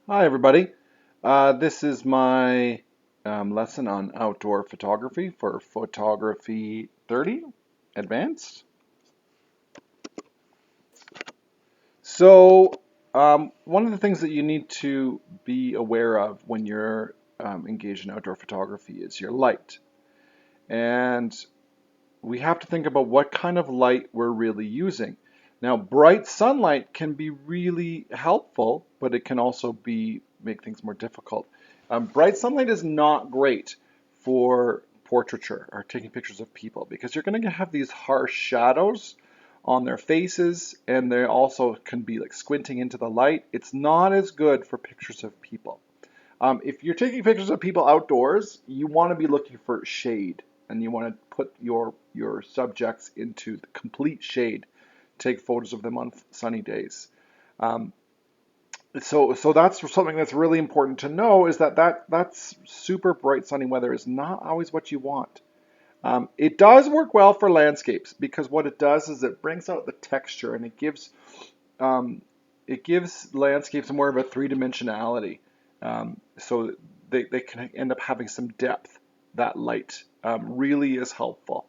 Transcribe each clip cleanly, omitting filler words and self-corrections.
Hi, everybody. This is my lesson on outdoor photography for Photography 30 Advanced. So, one of the things that you need to be aware of when you're engaged in outdoor photography is your light. And we have to think about what kind of light we're really using. Now, bright sunlight can be really helpful, but it can also make things more difficult. Bright sunlight is not great for portraiture or taking pictures of people because you're going to have these harsh shadows on their faces, and they also can be like squinting into the light. It's not as good for pictures of people. If you're taking pictures of people outdoors, you want to be looking for shade, and you want to put your subjects into the complete shade. Take photos of them on sunny days. Um, so that's something that's really important to know is that's super bright sunny weather is not always what you want. It does work well for landscapes because what it does is it brings out the texture and um, it gives landscapes more of a three-dimensionality. So they can end up having some depth. That light really is helpful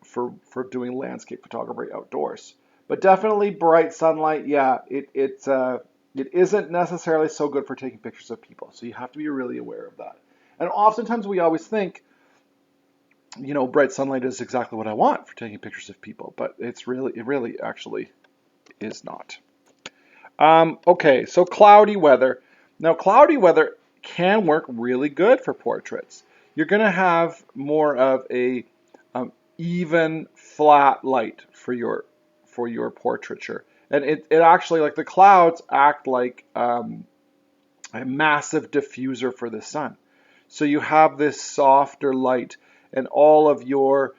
for doing landscape photography outdoors. But definitely bright sunlight, yeah, it isn't necessarily so good for taking pictures of people. So you have to be really aware of that. And oftentimes we always think, bright sunlight is exactly what I want for taking pictures of people, but it really actually is not. Okay, so cloudy weather. Now, cloudy weather can work really good for portraits. You're going to have more of a even, flat light for your portraiture, and it actually like the clouds act like a massive diffuser for the sun. So you have this softer light, and all of your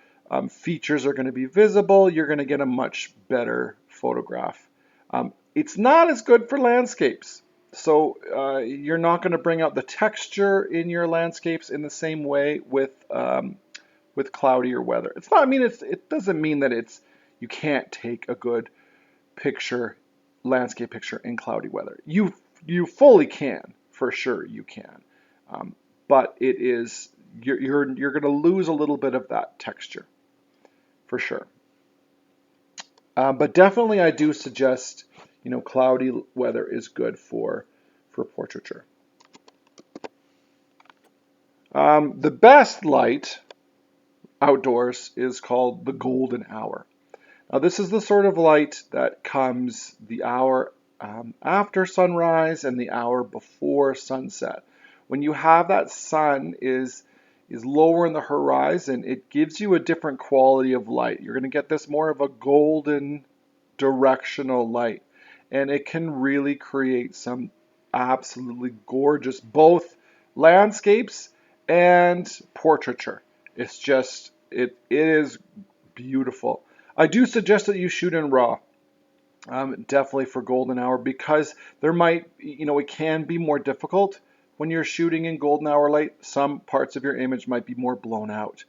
features are going to be visible. You're going to get a much better photograph. It's not as good for landscapes. So you're not going to bring out the texture in your landscapes in the same way with cloudier weather. It's not. I mean, it doesn't mean that you can't take a good landscape picture in cloudy weather. You fully can, for sure you can, but it is you're going to lose a little bit of that texture for sure. But definitely, I do suggest cloudy weather is good for portraiture. The best light outdoors is called the golden hour. Now, this is the sort of light that comes the hour after sunrise and the hour before sunset. When you have that sun is lower in the horizon, it gives you a different quality of light. You're going to get this more of a golden directional light, and it can really create some absolutely gorgeous both landscapes and portraiture. It is beautiful. I do suggest that you shoot in RAW, definitely for golden hour, because it can be more difficult when you're shooting in golden hour light. Some parts of your image might be more blown out.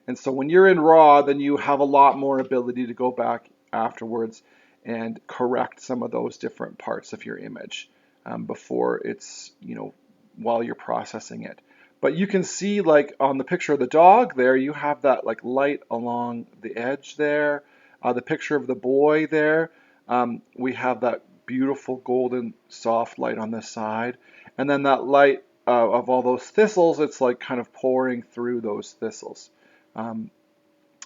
And so when you're in RAW, then you have a lot more ability to go back afterwards and correct some of those different parts of your image before while you're processing it. But you can see, like on the picture of the dog there, you have that like light along the edge there. The picture of the boy there, we have that beautiful golden soft light on this side. And then that light of all those thistles, it's like kind of pouring through those thistles. Um,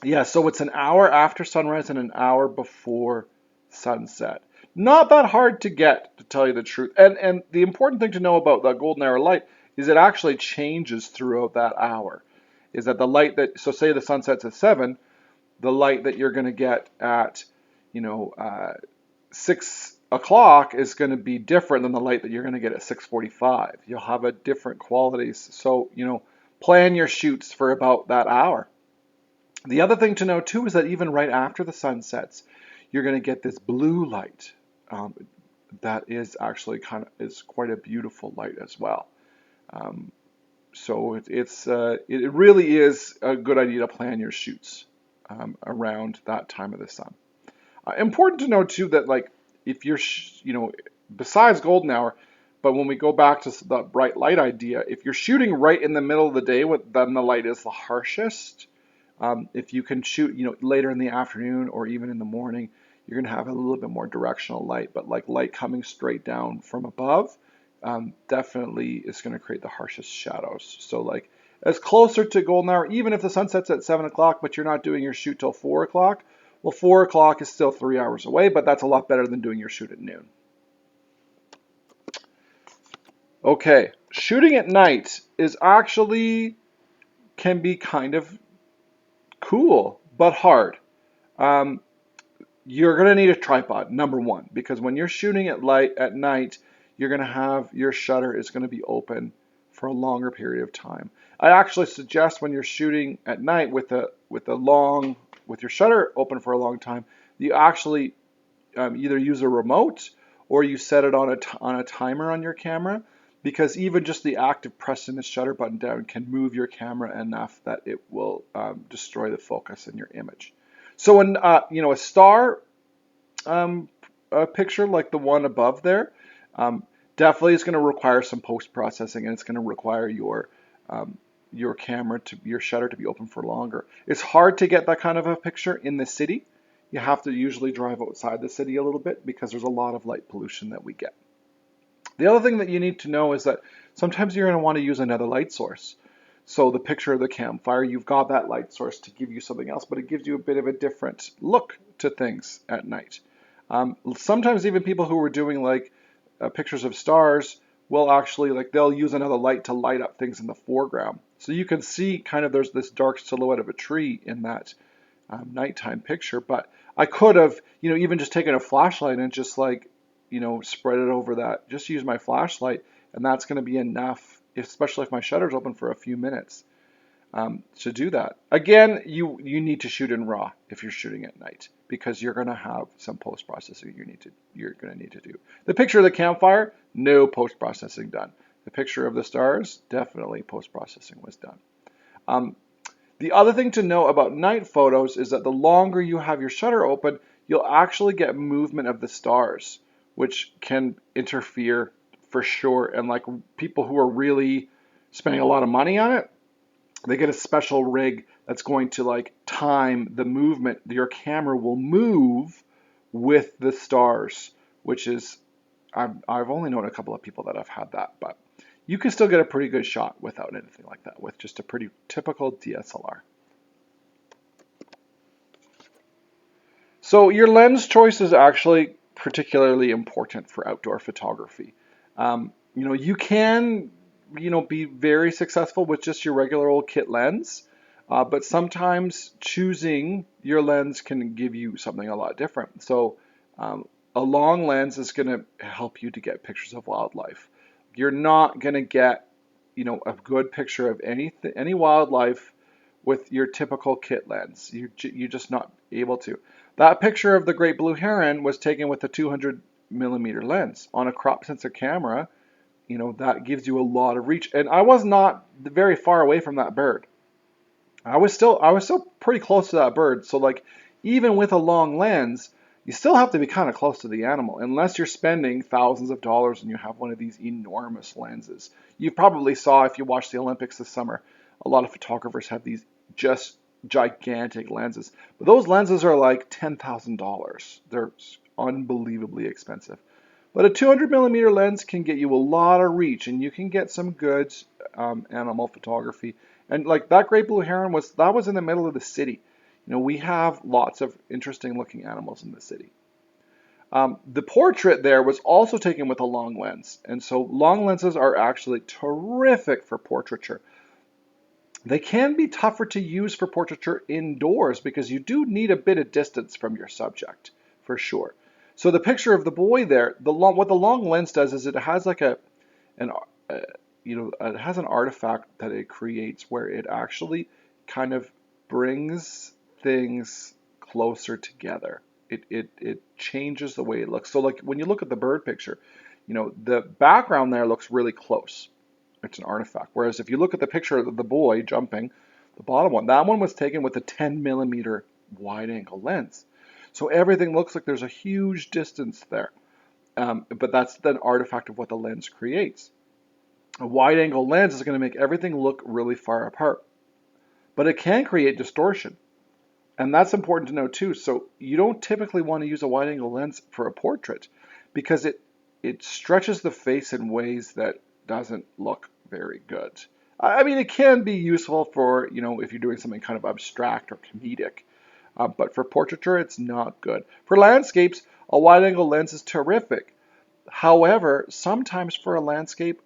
yeah, so it's an hour after sunrise and an hour before sunset. Not that hard to get, to tell you the truth. And the important thing to know about that golden hour light is it actually changes throughout that hour. Is that the light that, so say the sun sets at 7, the light that you're going to get at, 6 o'clock is going to be different than the light that you're going to get at 6:45. You'll have a different qualities. So, plan your shoots for about that hour. The other thing to know too is that even right after the sun sets, you're going to get this blue light. That is actually is quite a beautiful light as well. Um, so it really is a good idea to plan your shoots around that time of the sun. Important to know too that like if you're besides golden hour, But when we go back to the bright light idea, if you're shooting right in the middle of the day, then the light is the harshest. If you can shoot, later in the afternoon or even in the morning, you're going to have a little bit more directional light. But like light coming straight down from above, definitely is going to create the harshest shadows. So like as closer to golden hour, even if the sun sets at 7 o'clock, but you're not doing your shoot till 4 o'clock, well, 4 o'clock is still 3 hours away, but that's a lot better than doing your shoot at noon. Okay, shooting at night can be kind of cool, but hard. Um, you're going to need a tripod, number one, because when you're shooting at night, you're going to have your shutter is going to be open for a longer period of time. I actually suggest when you're shooting at night with your shutter open for a long time, you actually either use a remote or you set it on a timer on your camera, because even just the act of pressing the shutter button down can move your camera enough that it will destroy the focus in your image. So when a star picture like the one above there, definitely is going to require some post-processing, and it's going to require your your shutter to be open for longer. It's hard to get that kind of a picture in the city. You have to usually drive outside the city a little bit because there's a lot of light pollution that we get. The other thing that you need to know is that sometimes you're going to want to use another light source. So the picture of the campfire, you've got that light source to give you something else, but it gives you a bit of a different look to things at night. Sometimes even people who are doing like pictures of stars will actually they'll use another light to light up things in the foreground. So you can see kind of there's this dark silhouette of a tree in that nighttime picture. But I could have, even just taken a flashlight and just spread it over that. Just use my flashlight, and that's going to be enough, especially if my shutter's open for a few minutes, to do that. Again, you need to shoot in RAW if you're shooting at night, because you're going to have some post-processing you're going to need to do. The picture of the campfire, no post-processing done. The picture of the stars, definitely post-processing was done. The other thing to know about night photos is that the longer you have your shutter open, you'll actually get movement of the stars, which can interfere for sure. And like people who are really spending a lot of money on it, they get a special rig that's going to time the movement. Your camera will move with the stars, which is, I've only known a couple of people that have had that, but you can still get a pretty good shot without anything like that, with just a pretty typical DSLR. So your lens choice is actually particularly important for outdoor photography. You can, be very successful with just your regular old kit lens, but sometimes choosing your lens can give you something a lot different. So a long lens is going to help you to get pictures of wildlife. You're not going to get, a good picture of any wildlife with your typical kit lens. You're just not able to. That picture of the great blue heron was taken with a 200 millimeter lens on a crop sensor camera. That gives you a lot of reach. And I was not very far away from that bird. I was still pretty close to that bird. So even with a long lens, you still have to be kind of close to the animal, unless you're spending thousands of dollars and you have one of these enormous lenses. You probably saw, if you watched the Olympics this summer, a lot of photographers have these just gigantic lenses. But those lenses are like $10,000. They're unbelievably expensive. But a 200 millimeter lens can get you a lot of reach, and you can get some good animal photography. And like that great blue heron was in the middle of the city. We have lots of interesting looking animals in the city. The portrait there was also taken with a long lens, and so long lenses are actually terrific for portraiture. They can be tougher to use for portraiture indoors because you do need a bit of distance from your subject, for sure. So the picture of the boy there, what the long lens does is it has it has an artifact that it creates where it actually kind of brings things closer together. It changes the way it looks. So when you look at the bird picture, the background there looks really close. It's an artifact. Whereas if you look at the picture of the boy jumping, the bottom one, that one was taken with a 10 millimeter wide angle lens. So everything looks like there's a huge distance there. but that's the artifact of what the lens creates. A wide angle lens is going to make everything look really far apart, but it can create distortion. And that's important to know too. So you don't typically want to use a wide angle lens for a portrait because it stretches the face in ways that doesn't look very good. I mean, it can be useful for, if you're doing something kind of abstract or comedic, but for portraiture, it's not good. For landscapes, a wide angle lens is terrific. However, sometimes for a landscape,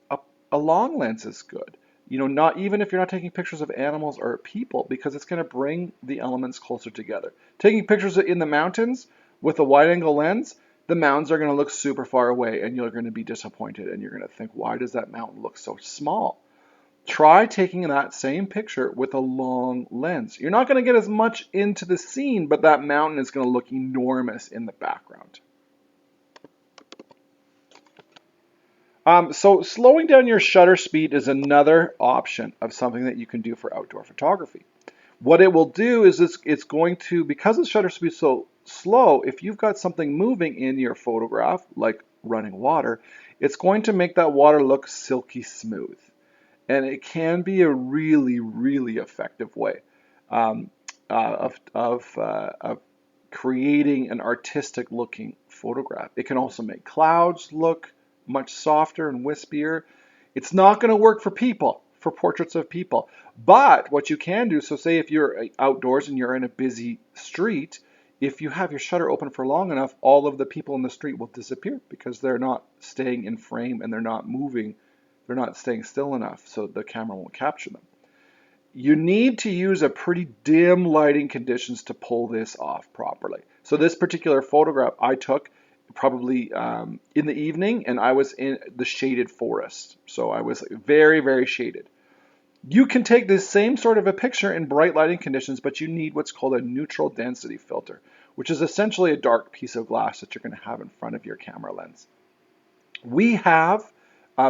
a long lens is good. Not even if you're not taking pictures of animals or people, because it's going to bring the elements closer together. Taking pictures in the mountains with a wide angle lens, the mountains are going to look super far away and you're going to be disappointed and you're going to think, why does that mountain look so small? Try taking that same picture with a long lens. You're not going to get as much into the scene, but that mountain is going to look enormous in the background. So slowing down your shutter speed is another option of something that you can do for outdoor photography. What it will do is it's going to, because the shutter speed is so slow, if you've got something moving in your photograph, like running water, it's going to make that water look silky smooth. And it can be a really, really effective way um, of creating an artistic looking photograph. It can also make clouds look much softer and wispier. It's not going to work for people, for portraits of people. But what you can do, so say if you're outdoors and you're in a busy street, if you have your shutter open for long enough, all of the people in the street will disappear because they're not staying in frame and they're not moving. They're not staying still enough so the camera won't capture them. You need to use a pretty dim lighting conditions to pull this off properly. So this particular photograph I took probably in the evening, and I was in the shaded forest. So I was very, very shaded. You can take this same sort of a picture in bright lighting conditions, but you need what's called a neutral density filter, which is essentially a dark piece of glass that you're going to have in front of your camera lens. We have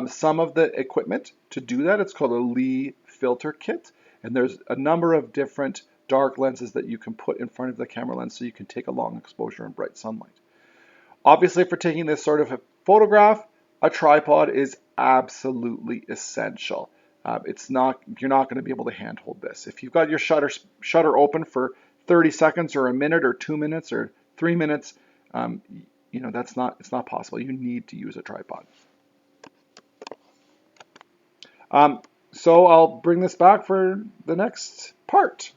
some of the equipment to do that. It's called a Lee filter kit. And there's a number of different dark lenses that you can put in front of the camera lens so you can take a long exposure in bright sunlight. Obviously, for taking this sort of a photograph, a tripod is absolutely essential. You're not going to be able to handhold this. If you've got your shutter open for 30 seconds or a minute or 2 minutes or 3 minutes, it's not possible. You need to use a tripod. So I'll bring this back for the next part.